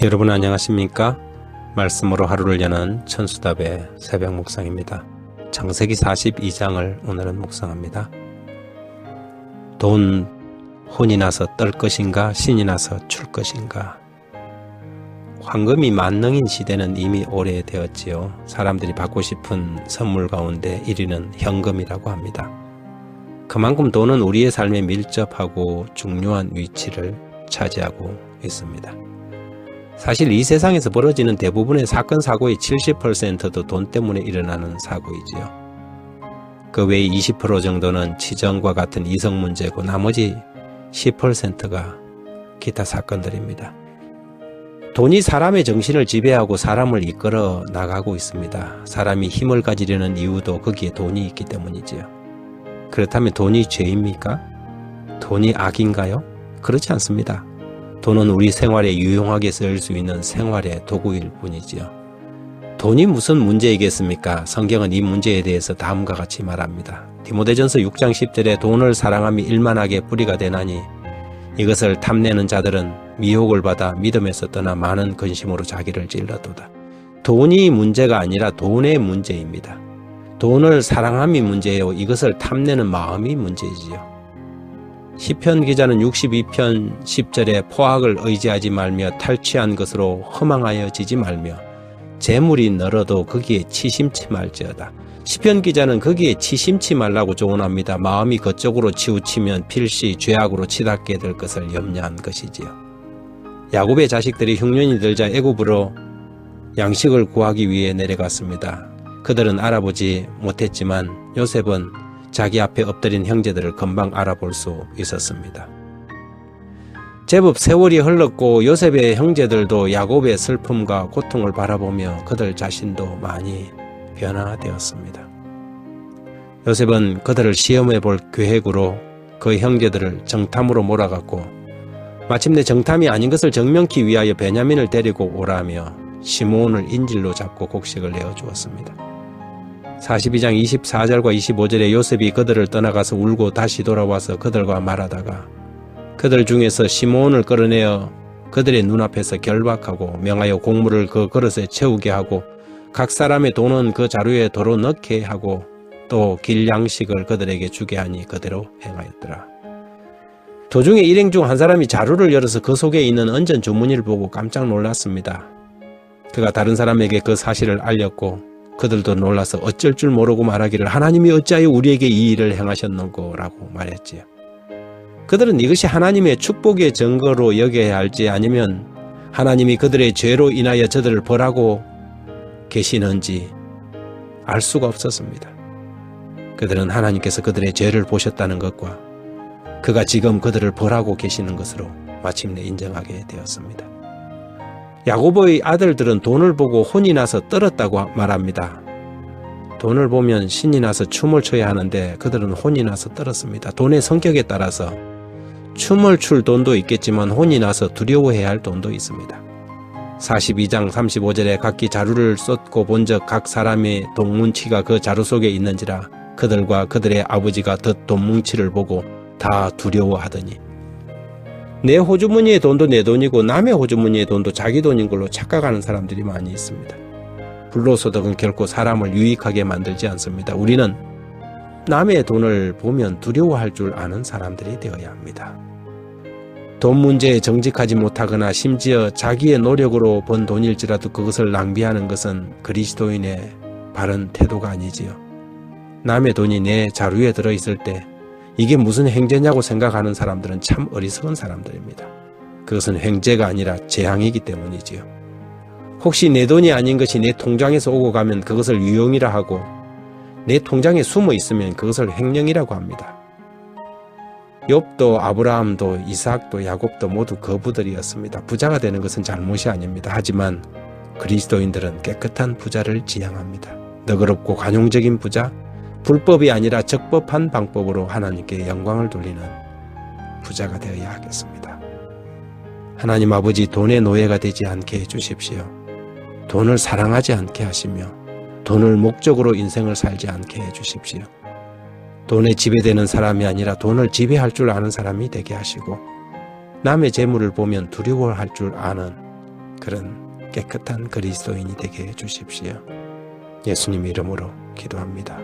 여러분 안녕하십니까? 말씀으로 하루를 여는 천수답의 새벽 묵상입니다. 창세기 42장을 오늘은 묵상합니다. 돈, 혼이 나서 떨 것인가 신이 나서 출 것인가. 황금이 만능인 시대는 이미 오래되었지요. 사람들이 받고 싶은 선물 가운데 1위는 현금이라고 합니다. 그만큼 돈은 우리의 삶에 밀접하고 중요한 위치를 차지하고 있습니다. 사실 이 세상에서 벌어지는 대부분의 사건 사고의 70%도 돈 때문에 일어나는 사고이지요. 그 외의 20% 정도는 치정과 같은 이성 문제고 나머지 10%가 기타 사건들입니다. 돈이 사람의 정신을 지배하고 사람을 이끌어 나가고 있습니다. 사람이 힘을 가지려는 이유도 거기에 돈이 있기 때문이지요. 그렇다면 돈이 죄입니까? 돈이 악인가요? 그렇지 않습니다. 돈은 우리 생활에 유용하게 쓰일 수 있는 생활의 도구일 뿐이지요. 돈이 무슨 문제이겠습니까? 성경은 이 문제에 대해서 다음과 같이 말합니다. 디모데전서 6장 10절에 돈을 사랑함이 일만하게 뿌리가 되나니 이것을 탐내는 자들은 미혹을 받아 믿음에서 떠나 많은 근심으로 자기를 찔러도다. 돈이 문제가 아니라 돈의 문제입니다. 돈을 사랑함이 문제예요. 이것을 탐내는 마음이 문제이지요. 시편 기자는 62편 10절에 포악을 의지하지 말며 탈취한 것으로 허망하여 지지 말며 재물이 늘어도 거기에 치심치 말지어다. 시편 기자는 거기에 치심치 말라고 조언합니다. 마음이 그쪽으로 치우치면 필시 죄악으로 치닫게 될 것을 염려한 것이지요. 야곱의 자식들이 흉년이 들자 애굽으로 양식을 구하기 위해 내려갔습니다. 그들은 알아보지 못했지만 요셉은 자기 앞에 엎드린 형제들을 금방 알아볼 수 있었습니다. 제법 세월이 흘렀고 요셉의 형제들도 야곱의 슬픔과 고통을 바라보며 그들 자신도 많이 변화되었습니다. 요셉은 그들을 시험해 볼 계획으로 그 형제들을 정탐으로 몰아갔고 마침내 정탐이 아닌 것을 정명키 위하여 베냐민을 데리고 오라며 시므온을 인질로 잡고 곡식을 내어주었습니다. 42장 24절과 25절에 요셉이 그들을 떠나가서 울고 다시 돌아와서 그들과 말하다가 그들 중에서 시므온을 끌어내어 그들의 눈앞에서 결박하고 명하여 곡물을 그 그릇에 채우게 하고 각 사람의 돈은 그 자루에 도로 넣게 하고 또 길 양식을 그들에게 주게 하니 그대로 행하였더라. 도중에 일행 중 한 사람이 자루를 열어서 그 속에 있는 은전 주머니를 보고 깜짝 놀랐습니다. 그가 다른 사람에게 그 사실을 알렸고 그들도 놀라서 어쩔 줄 모르고 말하기를 하나님이 어찌하여 우리에게 이 일을 행하셨는고 라고 말했지요. 그들은 이것이 하나님의 축복의 증거로 여겨야 할지 아니면 하나님이 그들의 죄로 인하여 저들을 벌하고 계시는지 알 수가 없었습니다. 그들은 하나님께서 그들의 죄를 보셨다는 것과 그가 지금 그들을 벌하고 계시는 것으로 마침내 인정하게 되었습니다. 야곱의 아들들은 돈을 보고 혼이 나서 떨었다고 말합니다. 돈을 보면 신이 나서 춤을 춰야 하는데 그들은 혼이 나서 떨었습니다. 돈의 성격에 따라서 춤을 출 돈도 있겠지만 혼이 나서 두려워해야 할 돈도 있습니다. 42장 35절에 각기 자루를 쏟고 본즉 각 사람의 돈뭉치가 그 자루 속에 있는지라 그들과 그들의 아버지가 덧 돈뭉치를 보고 다 두려워하더니 내 호주머니의 돈도 내 돈이고 남의 호주머니의 돈도 자기 돈인 걸로 착각하는 사람들이 많이 있습니다. 불로소득은 결코 사람을 유익하게 만들지 않습니다. 우리는 남의 돈을 보면 두려워할 줄 아는 사람들이 되어야 합니다. 돈 문제에 정직하지 못하거나 심지어 자기의 노력으로 번 돈일지라도 그것을 낭비하는 것은 그리스도인의 바른 태도가 아니지요. 남의 돈이 내 자루에 들어있을 때 이게 무슨 횡재냐고 생각하는 사람들은 참 어리석은 사람들입니다. 그것은 횡재가 아니라 재앙이기 때문이지요. 혹시 내 돈이 아닌 것이 내 통장에서 오고 가면 그것을 유용이라 하고 내 통장에 숨어 있으면 그것을 횡령이라고 합니다. 욥도 아브라함도 이삭도 야곱도 모두 거부들이었습니다. 부자가 되는 것은 잘못이 아닙니다. 하지만 그리스도인들은 깨끗한 부자를 지향합니다. 너그럽고 관용적인 부자, 불법이 아니라 적법한 방법으로 하나님께 영광을 돌리는 부자가 되어야 하겠습니다. 하나님 아버지 돈의 노예가 되지 않게 해주십시오. 돈을 사랑하지 않게 하시며 돈을 목적으로 인생을 살지 않게 해주십시오. 돈에 지배되는 사람이 아니라 돈을 지배할 줄 아는 사람이 되게 하시고 남의 재물을 보면 두려워할 줄 아는 그런 깨끗한 그리스도인이 되게 해주십시오. 예수님 이름으로 기도합니다.